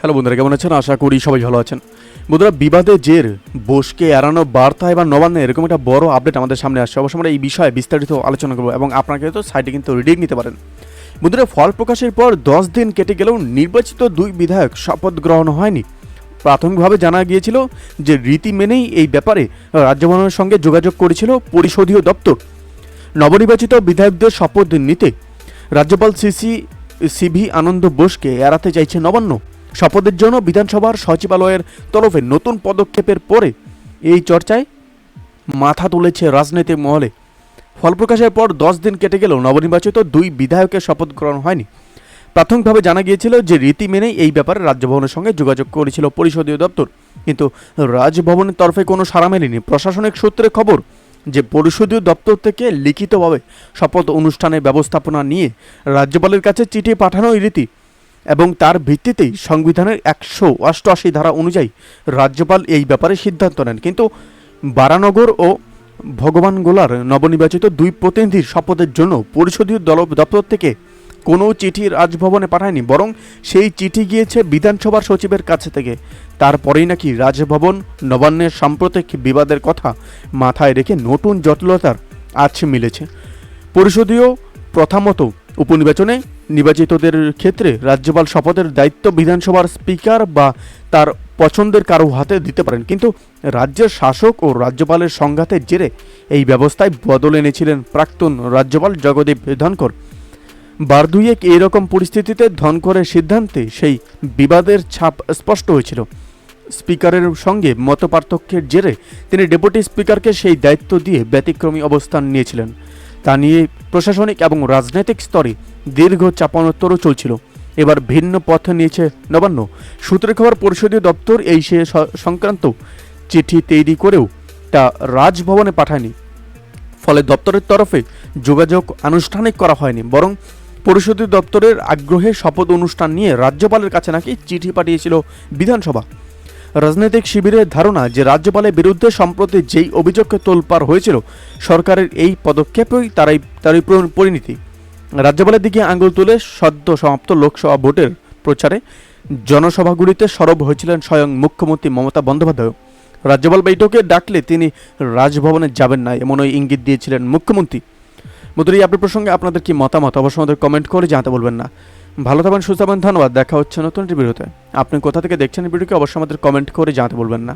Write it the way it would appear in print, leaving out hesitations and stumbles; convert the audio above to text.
Hello বন্ধুরা, কেমন আছেন? আশা করি সবাই ভালো আছেন। বন্ধুরা, বিবাদে জের বোসকে এড়ানো বার্তা এবার নবান্নে এরকম একটা বড় আপডেট আমাদের সামনে আসছে। অবশ্য আমরা এই বিষয়ে বিস্তারিত আলোচনা করবো এবং আপনাকে তো সাইডে কিন্তু রিডিং নিতে পারেন। বন্ধুরা, ফল প্রকাশের পর 10 দিন কেটে গেলেও নির্বাচিত 2 বিধায়ক শপথ গ্রহণ হয়নি। প্রাথমিকভাবে জানা গিয়েছিল যে রীতি মেনেই এই ব্যাপারে রাজ্যভবনের সঙ্গে যোগাযোগ করেছিল পরিষদীয় দপ্তর। নবনির্বাচিত বিধায়কদের শপথ নিতে রাজ্যপাল সিভি আনন্দ বোসকে এড়াতে চাইছে নবান্ন। শপথের জন্য বিধানসভার সচিবালয়ের তরফে নতুন পদক্ষেপের পরে এই চর্চায় মাথা তুলেছে রাজনৈতিক মহলে। ফল প্রকাশের পর 10 দিন কেটে গেলেও নবনির্বাচিত 2 বিধায়কের শপথ গ্রহণ হয়নি। প্রাথমিকভাবে জানা গিয়েছিল যে রীতি মেনেই এই ব্যাপারে রাজভবনের সঙ্গে যোগাযোগ করেছিল পরিষদীয় দপ্তর, কিন্তু রাজভবনের তরফে কোনো সাড়া মেলেনি। প্রশাসনিক সূত্রে খবর যে পরিষদীয় দপ্তর থেকে লিখিতভাবে শপথ অনুষ্ঠানের ব্যবস্থাপনা নিয়ে রাজ্যপালের কাছে চিঠি পাঠানোই রীতি এবং তার ভিত্তিতেই সংবিধানের 188 ধারা অনুযায়ী রাজ্যপাল এই ব্যাপারে সিদ্ধান্ত নেন। কিন্তু বারানগর ও ভগবানগোলার নবনির্বাচিত 2 প্রতিনিধির শপথের জন্য পরিষদীয় দপ্তর থেকে কোনো চিঠি রাজভবনে পাঠায়নি, বরং সেই চিঠি গিয়েছে বিধানসভার সচিবের কাছে থেকে। তারপরেই নাকি রাজভবন নবান্নের সাম্প্রতিক বিবাদের কথা মাথায় রেখে নতুন জটিলতার আঁচ মিলেছে। পরিষদীয় প্রথামতো উপনির্বাচনে নির্বাচিতদের ক্ষেত্রে রাজ্যপাল শপথের দায়িত্ব বিধানসভার স্পিকার বা তার পছন্দের কারো হাতে দিতে পারেন, কিন্তু রাজ্যের শাসক ও রাজ্যপালের সংঘাতের জেরে এই ব্যবস্থায় বদল এনেছিলেন প্রাক্তন রাজ্যপাল জগদীপ ধনখড়। বারদুইয়েক এইরকম পরিস্থিতিতে ধনখড়ের সিদ্ধান্তে সেই বিবাদের ছাপ স্পষ্ট হয়েছিল। স্পিকারের সঙ্গে মতপার্থক্যের জেরে তিনি ডেপুটি স্পিকারকে সেই দায়িত্ব দিয়ে ব্যতিক্রমী অবস্থান নিয়েছিলেন। তা নিয়ে প্রশাসনিক এবং রাজনৈতিক স্তরে দীর্ঘ চাপানোত্তরও চলছিল। এবার ভিন্ন পথ নিয়েছে নবান্ন। সূত্রের খবর, পরিষদীয় দপ্তর এই সংক্রান্ত চিঠি তৈরি করেও তা রাজভবনে পাঠায়নি। ফলে দপ্তরের তরফে যোগাযোগ আনুষ্ঠানিক করা হয়নি, বরং পরিষদীয় দপ্তরের আগ্রহে শপথ অনুষ্ঠান নিয়ে রাজ্যপালের কাছে নাকি চিঠি পাঠিয়েছিল বিধানসভা। রাজনৈতিক শিবিরের ধারণা যে রাজ্যপালের বিরুদ্ধে সম্প্রতি যেই অভিযোগকে তোলপাড় হয়েছিল, সরকারের এই পদক্ষেপই তারই পরিণতি। রাজ্যপালের দিকে আঙুল তুলে সদ্য সমাপ্ত লোকসভা ভোটের প্রচারে জনসভাগুলিতে সরব হয়েছিলেন স্বয়ং মুখ্যমন্ত্রী মমতা বন্দ্যোপাধ্যায়। রাজ্যপাল বৈঠকে ডাকলে তিনি রাজভবনে যাবেন না, এমনই ইঙ্গিত দিয়েছিলেন মুখ্যমন্ত্রী। বন্ধুরা, এই আপডেট প্রসঙ্গে আপনাদের কি মতামত অবশ্যই আমাদের কমেন্ট করে জানাতে বলবেন না। ভালো থাকবেন, সুস্থ থাকবেন, ধন্যবাদ। দেখা হচ্ছে নতুন একটি ভিডিওতে। আপনি কোথা থেকে দেখছেন এই ভিডিওকে অবশ্যই আমাদের কমেন্ট করে জানাতে বলবেন না।